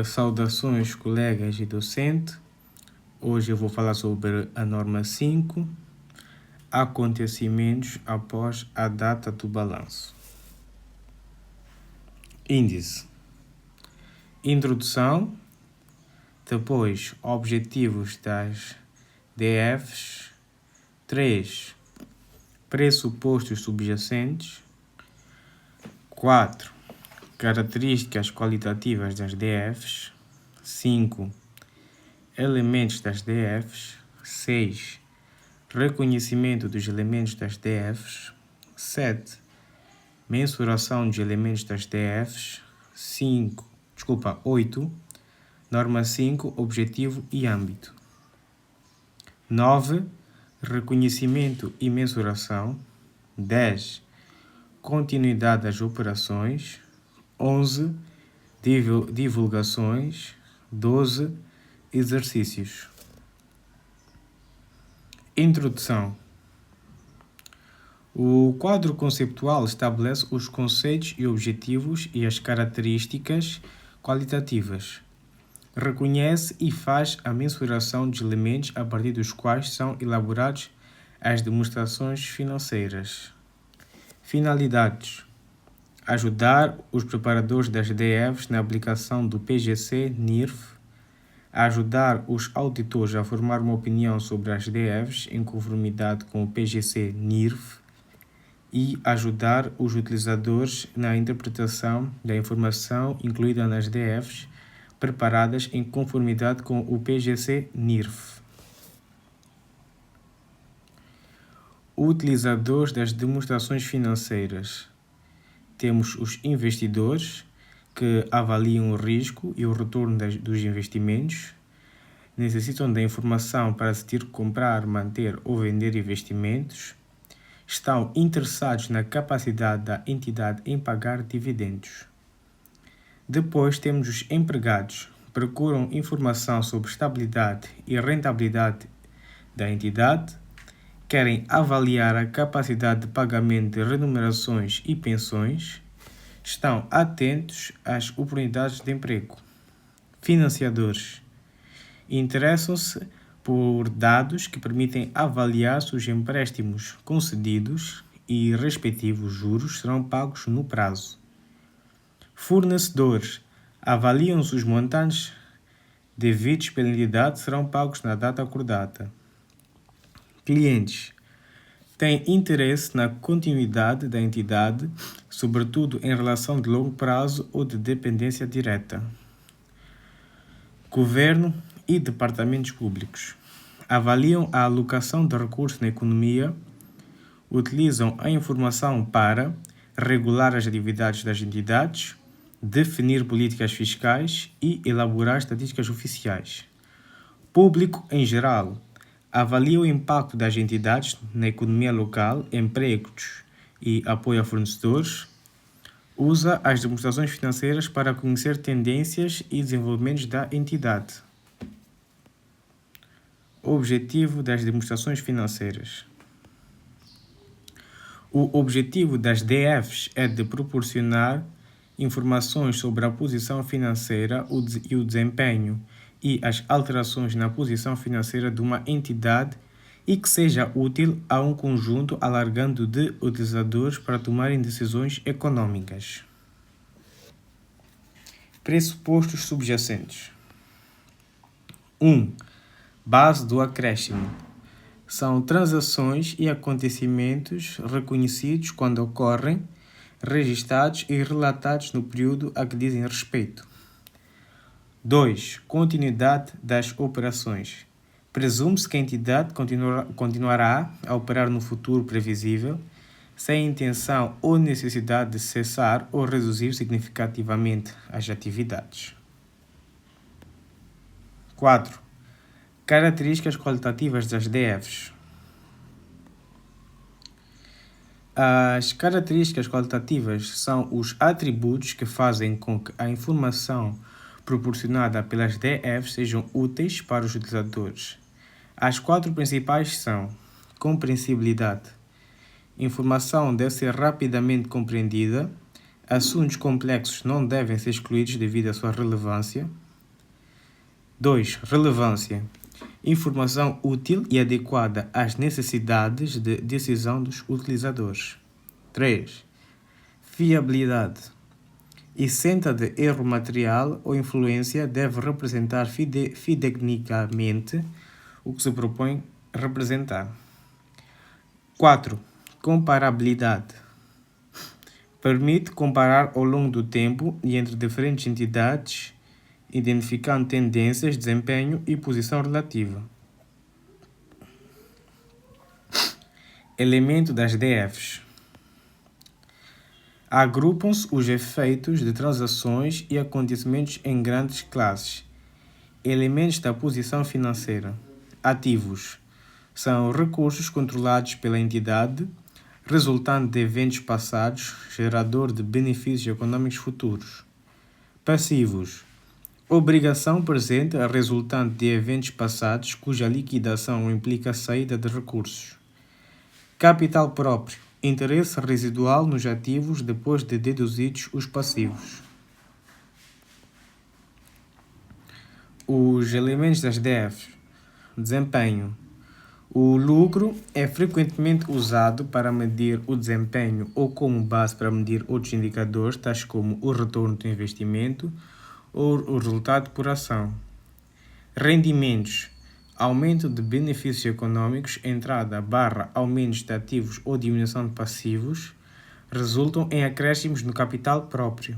Saudações, colegas e docente. Hoje eu vou falar sobre a norma 5, acontecimentos após a data do balanço. Índice. Introdução. Depois, objetivos das DFs. 3. Pressupostos subjacentes. 4. Características qualitativas das DFs. 5. Elementos das DFs. 6. Reconhecimento dos elementos das DFs. 7. Mensuração dos elementos das DFs. 8. Norma 5. Objetivo e âmbito. 9. Reconhecimento e mensuração. 10. Continuidade das operações. 11. Divulgações. 12. Exercícios. Introdução. O quadro conceptual estabelece os conceitos e objetivos e as características qualitativas. Reconhece e faz a mensuração dos elementos a partir dos quais são elaboradas as demonstrações financeiras. Finalidades. Ajudar os preparadores das DFs na aplicação do PGC-NIRF, ajudar os auditores a formar uma opinião sobre as DFs em conformidade com o PGC-NIRF e ajudar os utilizadores na interpretação da informação incluída nas DFs preparadas em conformidade com o PGC-NIRF. Utilizadores das demonstrações financeiras. Temos os investidores, que avaliam o risco e o retorno dos investimentos, necessitam da informação para decidir comprar, manter ou vender investimentos, estão interessados na capacidade da entidade em pagar dividendos. Depois temos os empregados, procuram informação sobre estabilidade e rentabilidade da entidade, querem avaliar a capacidade de pagamento de remunerações e pensões, estão atentos às oportunidades de emprego. Financiadores. Interessam-se por dados que permitem avaliar se os empréstimos concedidos e respectivos juros serão pagos no prazo. Fornecedores. Avaliam se os montantes devidos pela entidade serão pagos na data acordada. Clientes. Têm interesse na continuidade da entidade, sobretudo em relação de longo prazo ou de dependência direta. Governo e departamentos públicos. Avaliam a alocação de recursos na economia, utilizam a informação para regular as atividades das entidades, definir políticas fiscais e elaborar estatísticas oficiais. Público em geral. Avalia o impacto das entidades na economia local, empregos e apoio a fornecedores. Usa as demonstrações financeiras para conhecer tendências e desenvolvimentos da entidade. Objetivo das demonstrações financeiras. O objetivo das DFs é de proporcionar informações sobre a posição financeira e o desempenho e as alterações na posição financeira de uma entidade e que seja útil a um conjunto alargado de utilizadores para tomarem decisões econômicas. Pressupostos subjacentes. 1. Base do acréscimo. São transações e acontecimentos reconhecidos quando ocorrem, registados e relatados no período a que dizem respeito. 2. Continuidade das operações. Presume-se que a entidade continuará a operar no futuro previsível, sem intenção ou necessidade de cessar ou reduzir significativamente as atividades. 4. Características qualitativas das DFs. As características qualitativas são os atributos que fazem com que a informação proporcionada pelas DFs sejam úteis para os utilizadores. As 4 principais são: compreensibilidade. Informação deve ser rapidamente compreendida, Assuntos complexos não devem ser excluídos devido à sua relevância. 2. Relevância. Informação útil e adequada às necessidades de decisão dos utilizadores. 3. Fiabilidade. Isenta de erro material ou influência, deve representar fidedignicamente o que se propõe representar. 4. Comparabilidade. Permite comparar ao longo do tempo e entre diferentes entidades, identificando tendências, desempenho e posição relativa. Elemento das DFs. Agrupam-se os efeitos de transações e acontecimentos em grandes classes. Elementos da posição financeira. Ativos. São recursos controlados pela entidade, resultante de eventos passados, gerador de benefícios econômicos futuros. Passivos. Obrigação presente resultante de eventos passados, cuja liquidação implica a saída de recursos. Capital próprio. Interesse residual nos ativos depois de deduzidos os passivos. Os elementos das DFs. Desempenho. O lucro é frequentemente usado para medir o desempenho ou como base para medir outros indicadores, tais como o retorno do investimento ou o resultado por ação. Rendimentos. Aumento de benefícios econômicos, entrada / aumentos de ativos ou diminuição de passivos, resultam em acréscimos no capital próprio.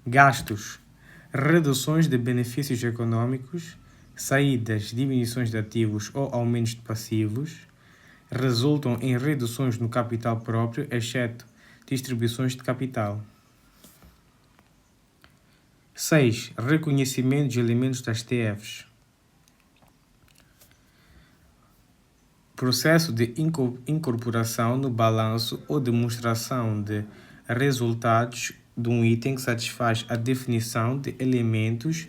Gastos. Reduções de benefícios econômicos, saídas, diminuições de ativos ou aumentos de passivos, resultam em reduções no capital próprio, exceto distribuições de capital. 6. Reconhecimento de elementos das TFs. Processo de incorporação no balanço ou demonstração de resultados de um item que satisfaz a definição de elementos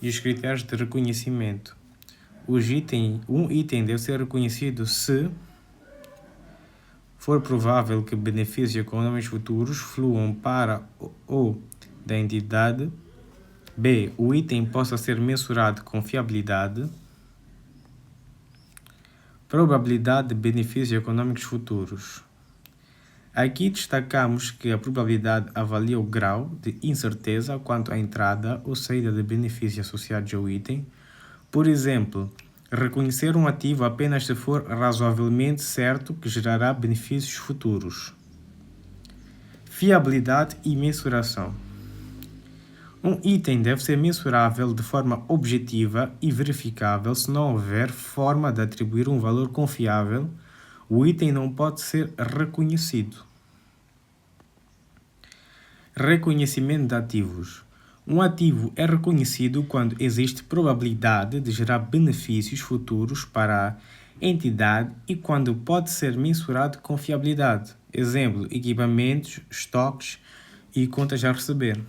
e os critérios de reconhecimento. Um item deve ser reconhecido se for provável que benefícios econômicos futuros fluam para ou da entidade. B. O item possa ser mensurado com fiabilidade. Probabilidade de benefícios econômicos futuros. Aqui destacamos que a probabilidade avalia o grau de incerteza quanto à entrada ou saída de benefícios associados ao item. Por exemplo, reconhecer um ativo apenas se for razoavelmente certo que gerará benefícios futuros. Fiabilidade e mensuração. Um item deve ser mensurável de forma objetiva e verificável. Se não houver forma de atribuir um valor confiável, o item não pode ser reconhecido. Reconhecimento de ativos. Um ativo é reconhecido quando existe probabilidade de gerar benefícios futuros para a entidade e quando pode ser mensurado com fiabilidade. Exemplo, equipamentos, estoques e contas a receber.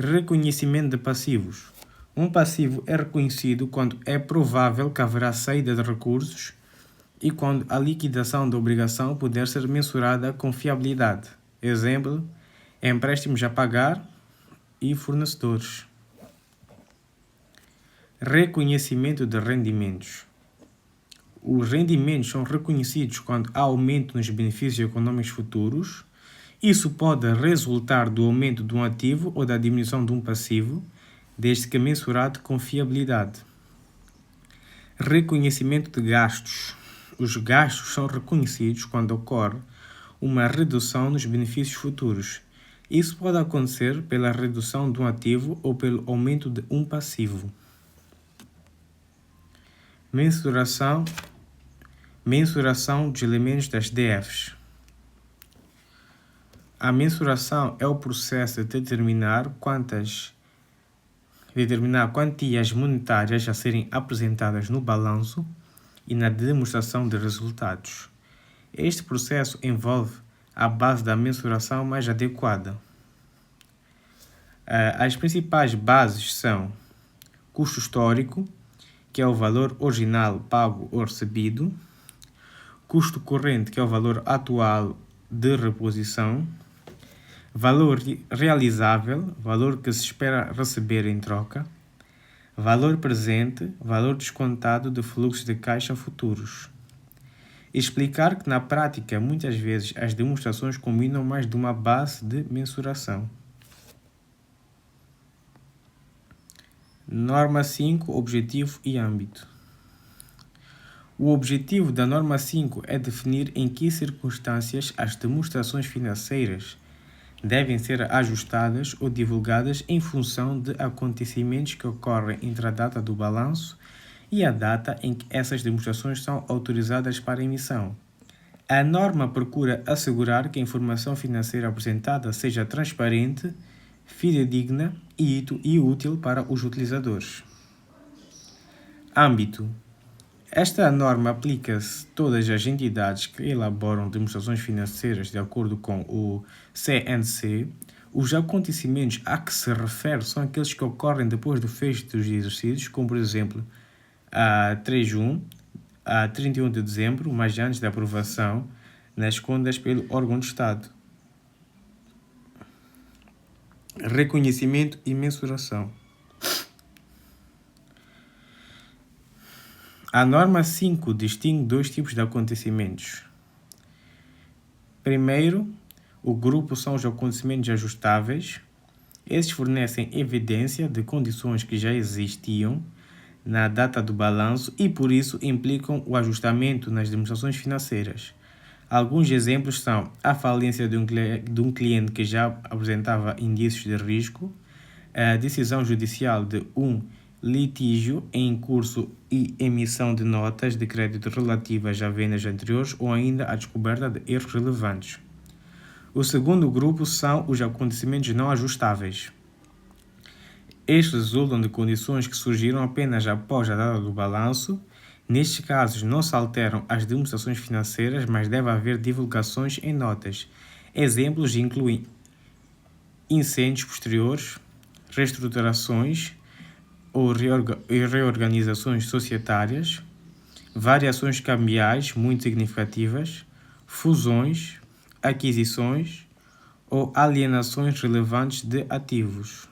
Reconhecimento de passivos. Um passivo é reconhecido quando é provável que haverá saída de recursos e quando a liquidação da obrigação puder ser mensurada com fiabilidade. Exemplo, empréstimos a pagar e fornecedores. Reconhecimento de rendimentos. Os rendimentos são reconhecidos quando há aumento nos benefícios econômicos futuros. Isso pode resultar do aumento de um ativo ou da diminuição de um passivo, desde que mensurado com fiabilidade. Reconhecimento de gastos. Os gastos são reconhecidos quando ocorre uma redução nos benefícios futuros. Isso pode acontecer pela redução de um ativo ou pelo aumento de um passivo. Mensuração dos elementos das DFs. A mensuração é o processo de determinar quantias monetárias a serem apresentadas no balanço e na demonstração de resultados. Este processo envolve a base da mensuração mais adequada. As principais bases são custo histórico, que é o valor original pago ou recebido, custo corrente, que é o valor atual de reposição, valor realizável, valor que se espera receber em troca, valor presente, valor descontado de fluxos de caixa futuros. Explicar que na prática muitas vezes as demonstrações combinam mais de uma base de mensuração. Norma 5, objetivo e âmbito. O objetivo da norma 5 é definir em que circunstâncias as demonstrações financeiras devem ser ajustadas ou divulgadas em função de acontecimentos que ocorrem entre a data do balanço e a data em que essas demonstrações são autorizadas para emissão. A norma procura assegurar que a informação financeira apresentada seja transparente, fidedigna e útil para os utilizadores. Âmbito. Esta norma aplica-se a todas as entidades que elaboram demonstrações financeiras de acordo com o CNC. Os acontecimentos a que se refere são aqueles que ocorrem depois do fecho dos exercícios, como por exemplo a 3/1, a 31 de dezembro, mas antes da aprovação nas contas pelo órgão de Estado. Reconhecimento e mensuração. A norma 5 distingue dois tipos de acontecimentos. Primeiro, o grupo são os acontecimentos ajustáveis. Esses fornecem evidência de condições que já existiam na data do balanço e, por isso, implicam o ajustamento nas demonstrações financeiras. Alguns exemplos são a falência de um cliente que já apresentava indícios de risco, a decisão judicial de um litígio em curso e emissão de notas de crédito relativas a vendas anteriores ou ainda a descoberta de erros relevantes. O segundo grupo são os acontecimentos não ajustáveis. Estes resultam de condições que surgiram apenas após a data do balanço. Nestes casos, não se alteram as demonstrações financeiras, mas deve haver divulgações em notas. Exemplos incluem incêndios posteriores, reestruturações ou reorganizações societárias, variações cambiais muito significativas, fusões, aquisições ou alienações relevantes de ativos.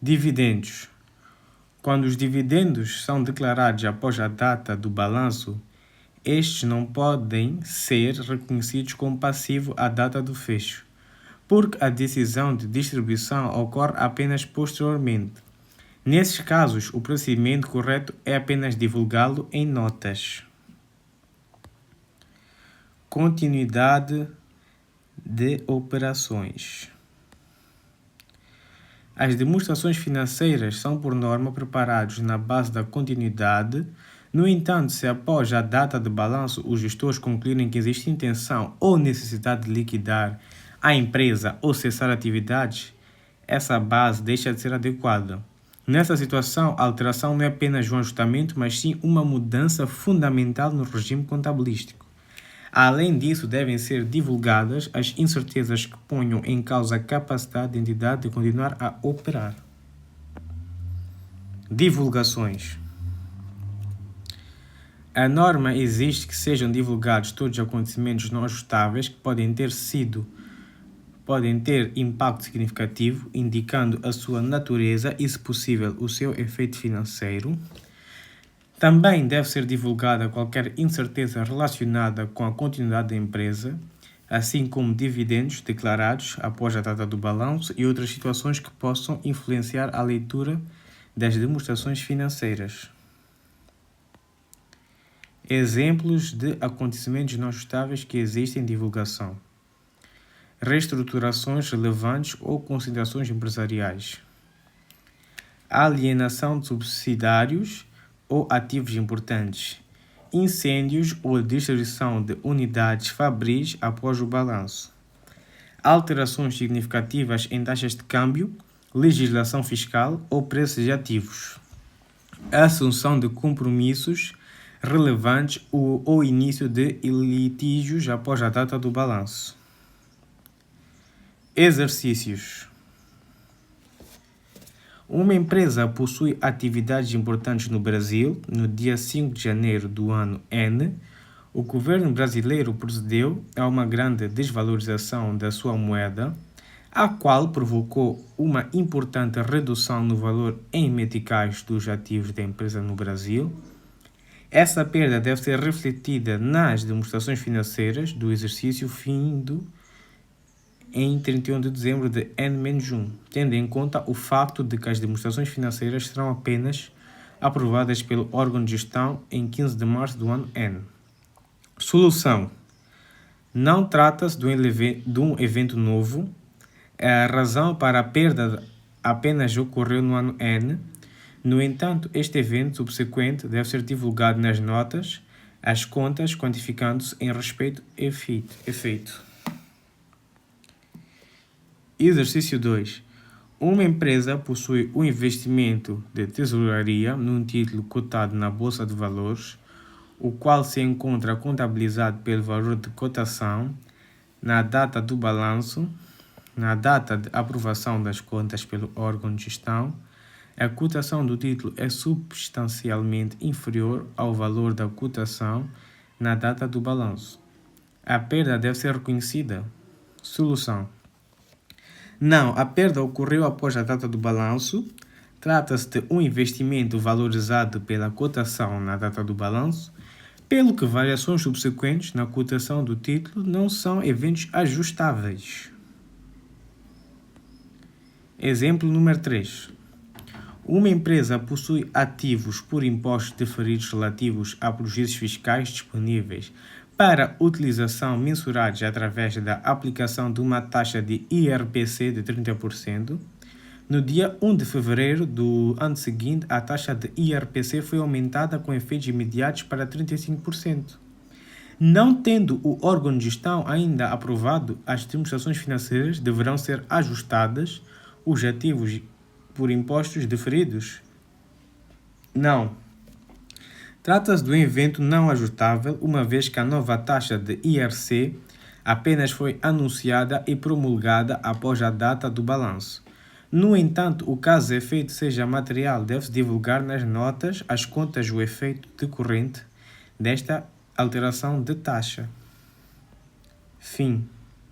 Dividendos. Quando os dividendos são declarados após a data do balanço, estes não podem ser reconhecidos como passivo à data do fecho, porque a decisão de distribuição ocorre apenas posteriormente. Nesses casos, o procedimento correto é apenas divulgá-lo em notas. Continuidade de operações. As demonstrações financeiras são, por norma, preparadas na base da continuidade. No entanto, se após a data de balanço os gestores concluírem que existe intenção ou necessidade de liquidar a empresa ou cessar atividades, essa base deixa de ser adequada. Nessa situação, a alteração não é apenas um ajustamento, mas sim uma mudança fundamental no regime contabilístico. Além disso, devem ser divulgadas as incertezas que ponham em causa a capacidade da entidade de continuar a operar. Divulgações. A norma exige que sejam divulgados todos os acontecimentos não ajustáveis que podem ter impacto significativo, indicando a sua natureza e, se possível, o seu efeito financeiro. Também deve ser divulgada qualquer incerteza relacionada com a continuidade da empresa, assim como dividendos declarados após a data do balanço e outras situações que possam influenciar a leitura das demonstrações financeiras. Exemplos de acontecimentos não ajustáveis que existem em divulgação: reestruturações relevantes ou concentrações empresariais, alienação de subsidiários ou ativos importantes, incêndios ou destruição de unidades fabris após o balanço, alterações significativas em taxas de câmbio, legislação fiscal ou preços de ativos, assunção de compromissos relevantes ou início de litígios após a data do balanço. Exercícios. Uma empresa possui atividades importantes no Brasil no dia 5 de janeiro do ano N. O governo brasileiro procedeu a uma grande desvalorização da sua moeda, a qual provocou uma importante redução no valor em meticais dos ativos da empresa no Brasil. Essa perda deve ser refletida nas demonstrações financeiras do exercício findo em 31 de dezembro de N-1, tendo em conta o facto de que as demonstrações financeiras serão apenas aprovadas pelo órgão de gestão em 15 de março do ano N. Solução: não trata-se de um evento novo. A razão para a perda apenas ocorreu no ano N. No entanto, este evento subsequente deve ser divulgado nas notas, as contas quantificando-se em respeito efeito. Exercício 2. Uma empresa possui um investimento de tesouraria num título cotado na Bolsa de Valores, o qual se encontra contabilizado pelo valor de cotação na data do balanço. Na data de aprovação das contas pelo órgão de gestão, a cotação do título é substancialmente inferior ao valor da cotação na data do balanço. A perda deve ser reconhecida. Solução: não, a perda ocorreu após a data do balanço. Trata-se de um investimento valorizado pela cotação na data do balanço, pelo que variações subsequentes na cotação do título não são eventos ajustáveis. Exemplo número 3. Uma empresa possui ativos por impostos diferidos relativos a prejuízos fiscais disponíveis para utilização mensurados através da aplicação de uma taxa de IRPC de 30%. No dia 1 de fevereiro do ano seguinte, a taxa de IRPC foi aumentada com efeitos imediatos para 35%. Não tendo o órgão de gestão ainda aprovado, as demonstrações financeiras deverão ser ajustadas. Os ativos por impostos diferidos? Não. Trata-se de um evento não ajustável, uma vez que a nova taxa de IRC apenas foi anunciada e promulgada após a data do balanço. No entanto, o caso efeito seja material, deve-se divulgar nas notas as contas o efeito decorrente desta alteração de taxa. Fim.